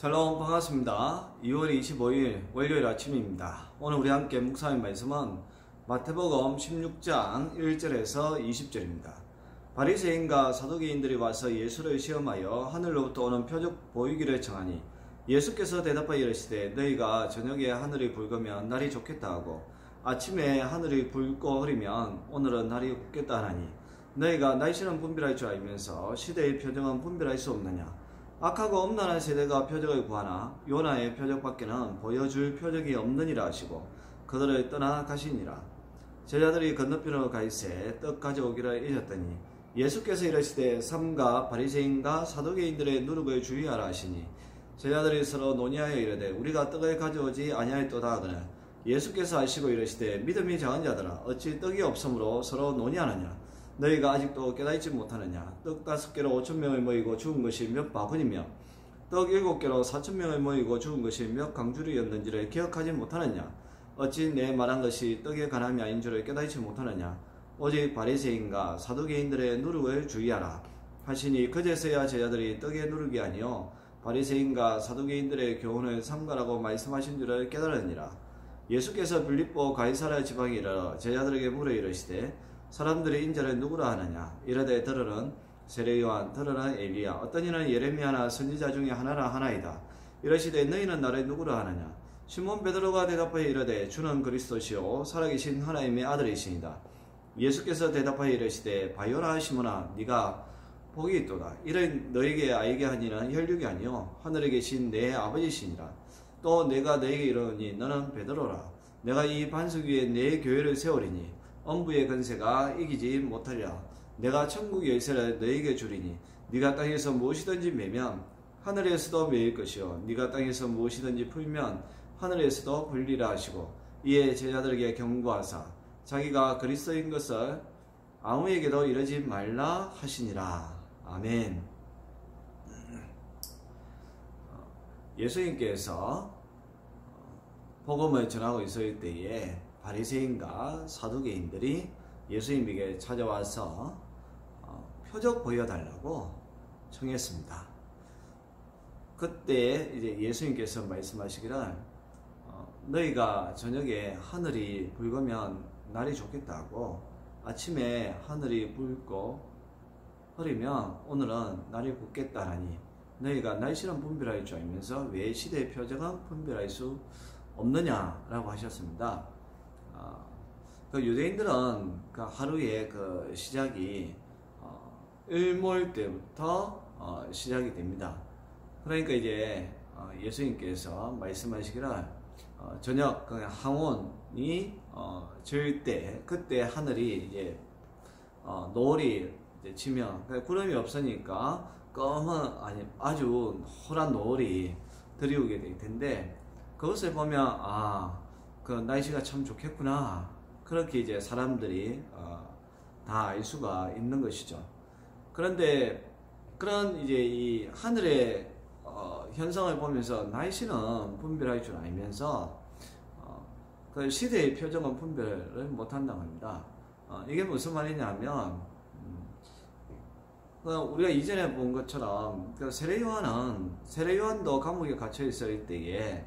샬롬, 반갑습니다. 2월 25일 월요일 아침입니다. 오늘 우리 함께 묵상할 말씀은 마태복음 16장 1절에서 20절입니다. 바리새인과 사두개인들이 와서 예수를 시험하여 하늘로부터 오는 표적 보이기를 청하니 예수께서 대답하여 이르시되 너희가 저녁에 하늘이 붉으면 날이 좋겠다 하고 아침에 하늘이 붉고 흐리면 오늘은 날이 굽겠다 하나니 너희가 날씨는 분별할 줄 알면서 시대의 표정은 분별할 수 없느냐. 악하고 음란한 세대가 표적을 구하나 요나의 표적밖에는 보여줄 표적이 없느니라 하시고 그들을 떠나 가시니라. 제자들이 건너편으로 가이세 떡 가져오기를 잊었더니 예수께서 이르시되 삼가 바리새인과 사두개인들의 누룩을 주의하라 하시니 제자들이 서로 논의하여 이르되 우리가 떡을 가져오지 아니하였도다 하거늘 예수께서 하시고 이르시되 믿음이 작은 자들아 어찌 떡이 없으므로 서로 논의하느냐. 너희가 아직도 깨닫지 못하느냐. 떡 5개로 5,000명을 모이고 죽은 것이 몇 바구니며 떡 7개로 4,000명을 모이고 죽은 것이 몇 강줄이었는지를 기억하지 못하느냐. 어찌 내 말한 것이 떡에 관함이 아닌 줄을 깨닫지 못하느냐. 오직 바리새인과 사두개인들의 누룩을 주의하라 하시니 그제서야 제자들이 떡의 누룩이 아니요 바리새인과 사두개인들의 교훈을 삼가라고 말씀하신 줄을 깨달으니라. 예수께서 빌립보 가이사랴 지방에 이르러 제자들에게 물어 이르시되 사람들이 인자를 누구라 하느냐. 이르되 들으는 세례 요한, 들으는 엘리야, 어떤 이는 예레미야나 선지자 중에 하나라 하나이다. 이르시되 너희는 나를 누구라 하느냐. 시몬 베드로가 대답하여 이르되 주는 그리스도시요 살아계신 하나님의 아들이시니라. 예수께서 대답하여 이르시되 바요라 시몬아 네가 복이 있도다. 이를 너에게 알게 하니는 혈육이 아니요 하늘에 계신 내 아버지시니라. 또 내가 너에게 이르노니 너는 베드로라. 내가 이 반석 위에 내 교회를 세우리니 엄부의 권세가 이기지 못하리라. 내가 천국 열쇠를 너에게 주리니 네가 땅에서 무엇이든지 매면 하늘에서도 매일 것이요 네가 땅에서 무엇이든지 풀면 하늘에서도 풀리라 하시고 이에 제자들에게 경고하사 자기가 그리스도인 것을 아무에게도 이르지 말라 하시니라. 아멘. 예수님께서 복음을 전하고 있을 때에 바리새인과 사두개인들이 예수님에게 찾아와서 표적 보여달라고 청했습니다. 그때 이제 예수님께서 말씀하시기를 너희가 저녁에 하늘이 붉으면 날이 좋겠다고 아침에 하늘이 붉고 흐리면 오늘은 날이 굽겠다라니 너희가 날씨는 분별할 줄 알면서 왜 시대의 표적은 분별할 수 없느냐라고 하셨습니다. 그 유대인들은 그 하루의 그 시작이 일몰 때부터 시작이 됩니다. 그러니까 이제 예수님께서 말씀하시기를 저녁 그 항온이 질 때 그때 하늘이 이제 노을이 이제 지면 구름이 없으니까 검은 아니 아주 호란 노을이 들이오게 될 텐데 그것을 보면 그 날씨가 참 좋겠구나. 그렇게 이제 사람들이 다 알 수가 있는 것이죠. 그런데 그런 이제 이 하늘의 현상을 보면서 날씨는 분별할 줄 알면서 그 시대의 표정은 분별을 못한다고 합니다. 이게 무슨 말이냐면 우리가 이전에 본 것처럼 그 세례 요한도 감옥에 갇혀 있을 때에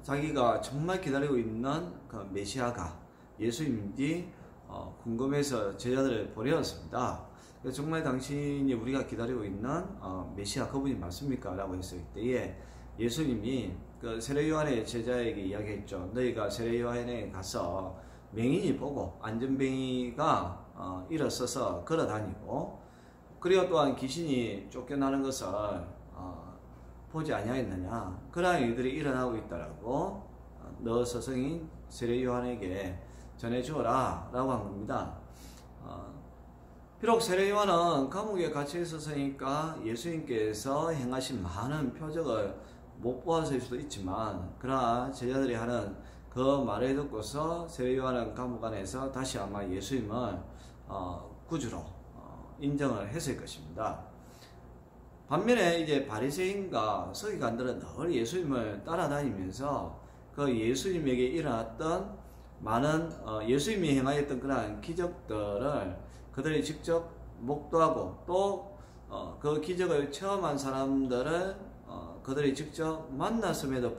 자기가 정말 기다리고 있는 그 메시아가 예수님인지 궁금해서 제자들을 보내었습니다. 정말 당신이 우리가 기다리고 있는 메시아 그분이 맞습니까? 라고 했을 때에 예수님이 그 세례 요한의 제자에게 이야기했죠. 너희가 세례 요한에 가서 맹인이 보고 안전뱅이가 일어서서 걸어다니고 그리고 또한 귀신이 쫓겨나는 것을 보지 아니하였느냐. 그러한 일들이 일어나고 있다라고 너 스승인 세례 요한에게 전해주어라 라고 한 겁니다. 비록 세례 요한은 감옥에 갇혀 있었으니까 예수님께서 행하신 많은 표적을 못 보았을 수도 있지만 그러나 제자들이 하는 그 말을 듣고서 세례 요한은 감옥 안에서 다시 아마 예수님을 구주로 인정을 했을 것입니다. 반면에 이제 바리새인과 서기관들은 늘 예수님을 따라다니면서 그 예수님에게 일어났던 많은 예수님이 행하였던 그러한 기적들을 그들이 직접 목도하고 또 그 기적을 체험한 사람들을 그들이 직접 만났음에도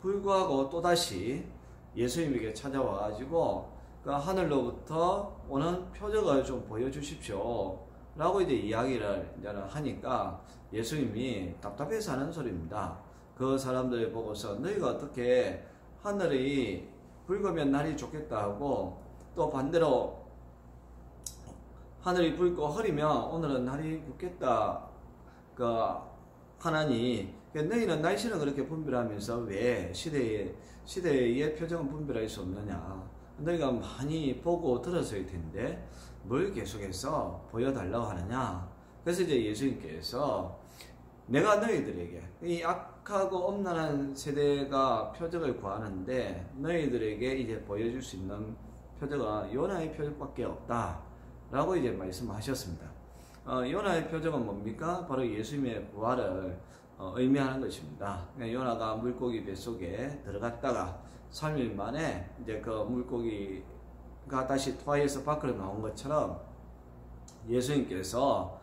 불구하고 또다시 예수님에게 찾아와 가지고 그 하늘로부터 오는 표적을 좀 보여주십시오 라고 이제 이야기를 이제는 하니까 예수님이 답답해서 하는 소리입니다. 그 사람들을 보고서 너희가 어떻게 하늘이 붉으면 날이 좋겠다 하고 또 반대로 하늘이 붉고 흐리면 오늘은 날이 붓겠다 하나니 너희는 날씨는 그렇게 분별하면서 왜 시대의 표정은 분별할 수 없느냐. 너희가 많이 보고 들었을 텐데 뭘 계속해서 보여달라고 하느냐. 그래서 이제 예수님께서 내가 너희들에게 이 악하고 엄란한 세대가 표적을 구하는데 너희들에게 이제 보여줄 수 있는 표적은 요나의 표적밖에 없다 라고 이제 말씀하셨습니다. 요나의 표적은 뭡니까? 바로 예수님의 부활을 의미하는 것입니다. 요나가 물고기 뱃속에 들어갔다가 3일 만에 이제 그 물고기가 다시 토하에서 밖으로 나온 것처럼 예수님께서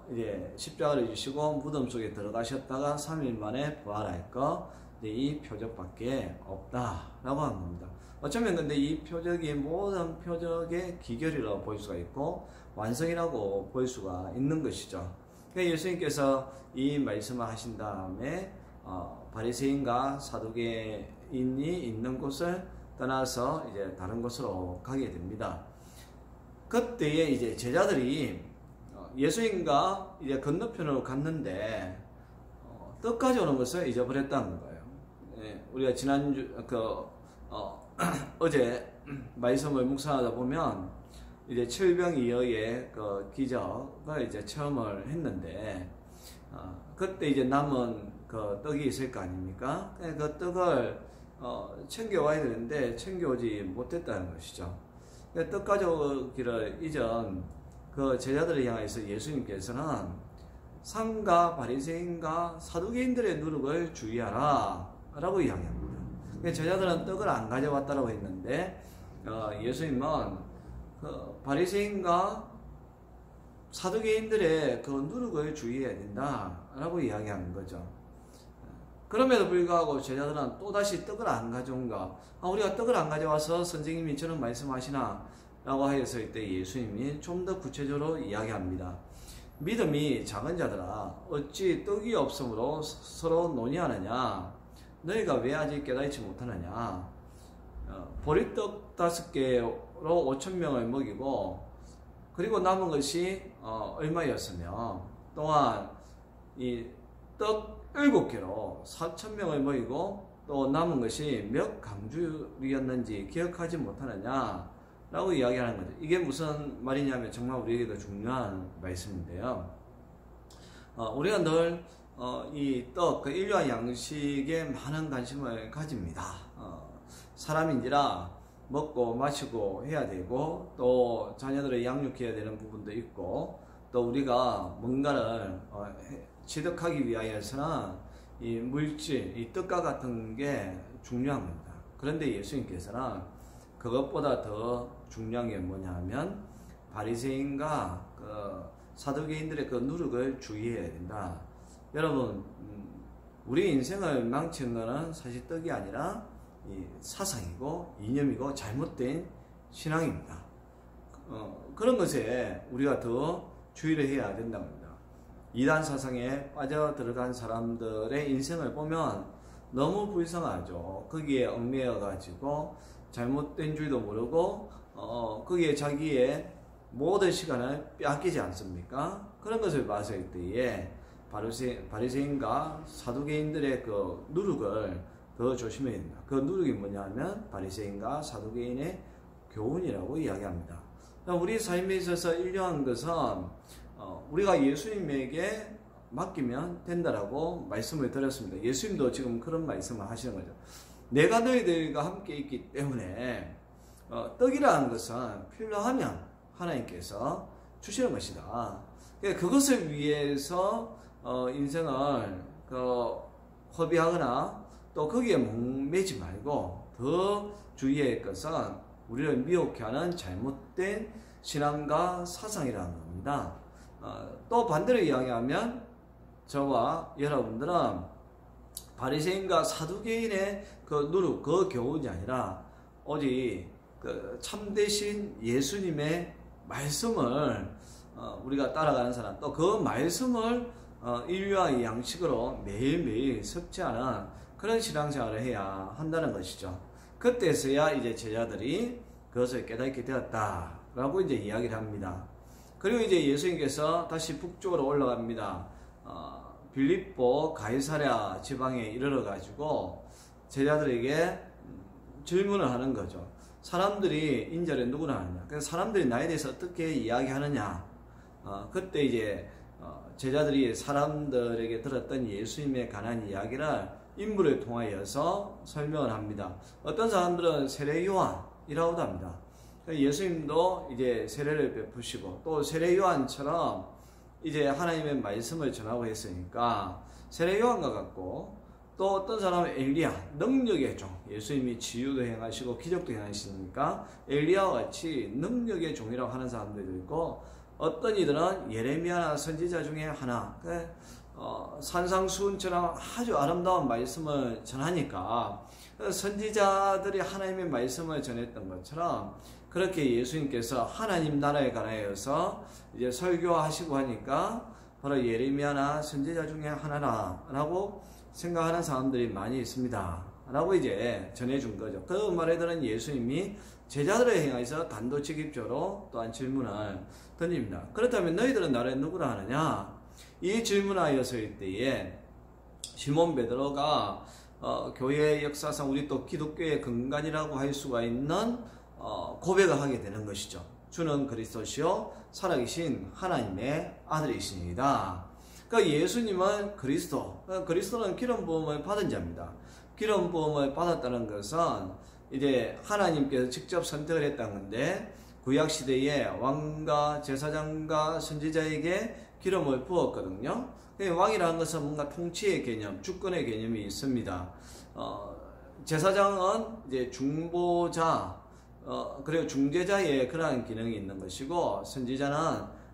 이제 십자가를 지시고 무덤 속에 들어가셨다가 3일 만에 부활할 거 이 표적밖에 없다라고 하는 겁니다. 어쩌면 근데 이 표적이 모든 표적의 기결이라고 볼 수가 있고 완성이라고 볼 수가 있는 것이죠. 그러니까 예수님께서 이 말씀을 하신 다음에 바리새인과 사두개인이 있는 곳을 떠나서 이제 다른 곳으로 가게 됩니다. 그때에 이제 제자들이 예수님과 이제 건너편으로 갔는데 떡 가져오는 것을 잊어버렸다는 거예요. 예, 우리가 지난주 어제 말씀을 묵상하다 보면 이제 철병이어의 그 기적을 이제 체험을 했는데 그때 이제 남은 그 떡이 있을 거 아닙니까? 그 떡을 챙겨와야 되는데 챙겨오지 못했다는 것이죠. 떡 가져오기를 이전 그 제자들을 향해서 예수님께서는 상가 바리새인과 사두개인들의 누룩을 주의하라 라고 이야기합니다. 제자들은 떡을 안 가져왔다고 했는데 예수님은 그 바리새인과 사두개인들의 그 누룩을 주의해야 된다라고 이야기하는 거죠. 그럼에도 불구하고 제자들은 또다시 떡을 안 가져온가? 우리가 떡을 안 가져와서 선생님이 저런 말씀하시나? 라고 하였을 때 예수님이 좀 더 구체적으로 이야기합니다. 믿음이 작은 자들아 어찌 떡이 없으므로 서로 논의하느냐? 너희가 왜 아직 깨닫지 못하느냐? 보리떡 5개로 5,000명을 먹이고 그리고 남은 것이 얼마였으며 또한 이 떡 7개로 4,000명을 먹이고 또 남은 것이 몇 강줄이었는지 기억하지 못하느냐? 라고 이야기하는 거죠. 이게 무슨 말이냐면 정말 우리에게도 중요한 말씀인데요. 우리가 늘 이 떡, 그 인류와 양식에 많은 관심을 가집니다. 사람인지라 먹고 마시고 해야 되고 또 자녀들을 양육해야 되는 부분도 있고 또 우리가 뭔가를 취득하기 위하여서는 이 물질, 이 떡과 같은 게 중요합니다. 그런데 예수님께서는 그것보다 더 중요한 게 뭐냐 하면 바리새인과 그 사두개인들의 그 누룩을 주의해야 된다. 여러분 우리 인생을 망치는 것은 사실 떡이 아니라 이 사상이고 이념이고 잘못된 신앙입니다. 그런 것에 우리가 더 주의를 해야 된다고 합니다. 이단 사상에 빠져 들어간 사람들의 인생을 보면 너무 불쌍하죠. 거기에 얽매여 가지고 잘못된 줄도 모르고 거기에 자기의 모든 시간을 빼앗기지 않습니까? 그런 것을 봤을 때에 바리새인과 사두개인들의 그 누룩을 더 조심해야 된다. 그 누룩이 뭐냐면 바리새인과 사두개인의 교훈이라고 이야기합니다. 우리 삶에 있어서 일용한 것은 우리가 예수님에게 맡기면 된다라고 말씀을 드렸습니다. 예수님도 지금 그런 말씀을 하시는 거죠. 내가 너희들과 함께 있기 때문에 떡이라는 것은 필요하면 하나님께서 주시는 것이다. 그것을 위해서 인생을 허비하거나 또 거기에 목매지 말고 더 주의해야 할 것은 우리를 미혹해 하는 잘못된 신앙과 사상이라는 겁니다. 또 반대로 이야기하면 저와 여러분들은 바리새인과 사두개인의 그 누룩, 그 교훈이 아니라 오직 그 참되신 예수님의 말씀을 우리가 따라가는 사람, 또 그 말씀을 인류와 양식으로 매일매일 섭취하는 그런 신앙생활을 해야 한다는 것이죠. 그때서야 이제 제자들이 그것을 깨닫게 되었다라고 이제 이야기를 합니다. 그리고 이제 예수님께서 다시 북쪽으로 올라갑니다. 빌립보 가이사랴 지방에 이르러 가지고 제자들에게 질문을 하는 거죠. 사람들이 인자를 누구나 하느냐? 그래서 사람들이 나에 대해서 어떻게 이야기하느냐? 그때 이제 제자들이 사람들에게 들었던 예수님에 관한 이야기를 인물을 통하여서 설명을 합니다. 어떤 사람들은 세례 요한이라고도 합니다. 예수님도 이제 세례를 베푸시고 또 세례 요한처럼 이제 하나님의 말씀을 전하고 했으니까 세례 요한과 같고, 또 어떤 사람은 엘리야, 능력의 종, 예수님이 치유도 행하시고 기적도 행하시니까 엘리야와 같이 능력의 종이라고 하는 사람들도 있고, 어떤 이들은 예레미야나 선지자 중에 하나, 산상수훈처럼 아주 아름다운 말씀을 전하니까 선지자들이 하나님의 말씀을 전했던 것처럼 그렇게 예수님께서 하나님 나라에 관하여서 이제 설교하시고 하니까 바로 예레미야나 선지자 중에 하나라고 생각하는 사람들이 많이 있습니다 라고 이제 전해준 거죠. 그 말에 들은 예수님이 제자들에 행하여서 단도직입적으로 또한 질문을 던집니다. 그렇다면 너희들은 나를 누구라 하느냐? 이 질문하였을 때에 시몬 베드로가 교회의 역사상 우리 또 기독교의 근간이라고 할 수가 있는 고백을 하게 되는 것이죠. 주는 그리스도시요 살아계신 하나님의 아들이시니이다. 그러니까 예수님은 그리스도는 기름 부음을 받은 자입니다. 기름 부음을 받았다는 것은 이제 하나님께서 직접 선택을 했다는 건데, 구약 시대에 왕과 제사장과 선지자에게 기름을 부었거든요. 왕이라는 것은 뭔가 통치의 개념, 주권의 개념이 있습니다. 제사장은 이제 중보자, 그리고 중재자의 그러한 기능이 있는 것이고, 선지자는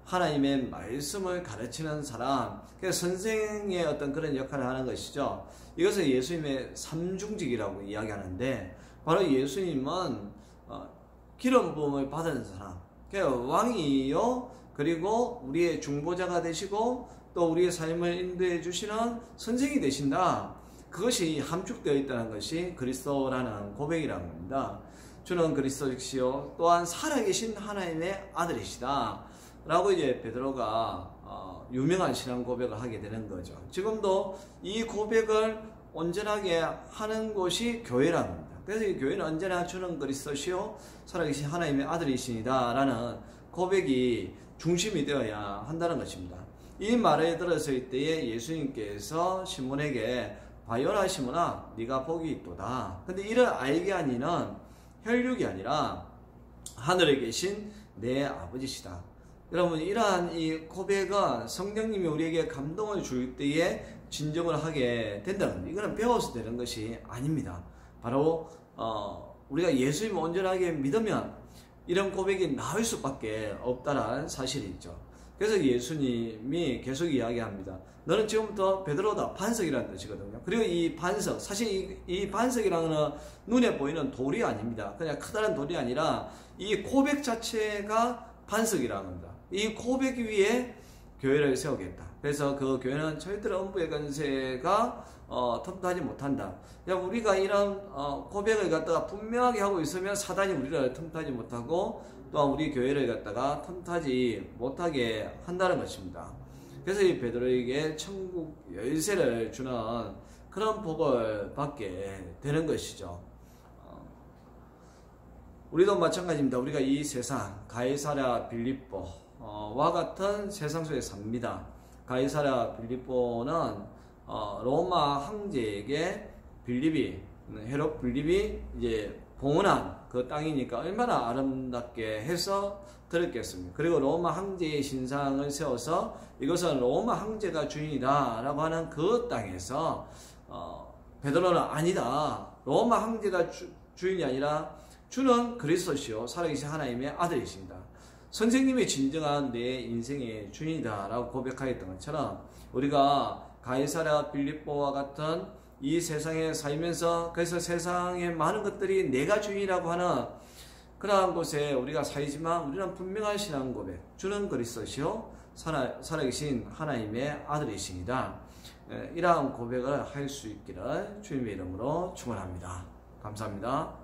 하나님의 말씀을 가르치는 사람, 그래서 선생의 어떤 그런 역할을 하는 것이죠. 이것을 예수님의 삼중직이라고 이야기하는데, 바로 예수님은 기름 부음을 받은 사람, 왕이요, 그리고 우리의 중보자가 되시고 또 우리의 삶을 인도해 주시는 선생이 되신다. 그것이 함축되어 있다는 것이 그리스도라는 고백이라는 겁니다. 주는 그리스도시요 또한 살아계신 하나님의 아들이시다 라고 이제 베드로가 유명한 신앙 고백을 하게 되는 거죠. 지금도 이 고백을 온전하게 하는 곳이 교회라는 겁니다. 그래서 이 교회는 언제나 주는 그리스도시요 살아계신 하나님의 아들이시니다 라는 고백이 중심이 되어야 한다는 것입니다. 이 말을 들었을 때에 예수님께서 시몬에게 바요나 시몬아 네가 복이 있도다. 근데 이를 알게 한 이는 혈육이 아니라 하늘에 계신 내 아버지시다. 여러분, 이러한 이 고백은 성령님이 우리에게 감동을 줄 때에 진정을 하게 된다는 겁니다. 이거는 배워서 되는 것이 아닙니다. 바로 우리가 예수님을 온전하게 믿으면 이런 고백이 나올 수밖에 없다는 사실이죠. 그래서 예수님이 계속 이야기합니다. 너는 지금부터 베드로다. 반석이라는 뜻이거든요. 그리고 이 반석, 사실 이 반석이라는 눈에 보이는 돌이 아닙니다. 그냥 크다는 돌이 아니라 이 고백 자체가 반석이라는 겁니다. 이 고백 위에 교회를 세우겠다. 그래서 그 교회는 절대로 음부의 권세가 틈타지 못한다. 우리가 이런 고백을 갖다가 분명하게 하고 있으면 사단이 우리를 틈타지 못하고 또한 우리 교회를 갖다가 틈타지 못하게 한다는 것입니다. 그래서 이 베드로에게 천국 열쇠를 주는 그런 복을 받게 되는 것이죠. 우리도 마찬가지입니다. 우리가 이 세상 가이사랴 빌립보와 같은 세상 속에 삽니다. 가이사랴 빌립보는 로마 황제에게 헤롯 빌립이 이제 봉헌한 그 땅이니까 얼마나 아름답게 해서 들었겠습니까? 그리고 로마 황제의 신상을 세워서 이것은 로마 황제가 주인이다 라고 하는 그 땅에서 베드로는 아니다. 로마 황제가 주인이 아니라 주는 그리스도시요 살아계신 하나님의 아들이십니다. 선생님이 진정한 내 인생의 주인이다라고 고백하였던 것처럼 우리가 가이사랴 빌립보와 같은 이 세상에 살면서 그래서 세상의 많은 것들이 내가 주인이라고 하는 그러한 곳에 우리가 살지만 우리는 분명한 신앙 고백, 주는 그리스도시요 살아계신 하나님의 아들이십니다. 이러한 고백을 할 수 있기를 주님의 이름으로 축원합니다. 감사합니다.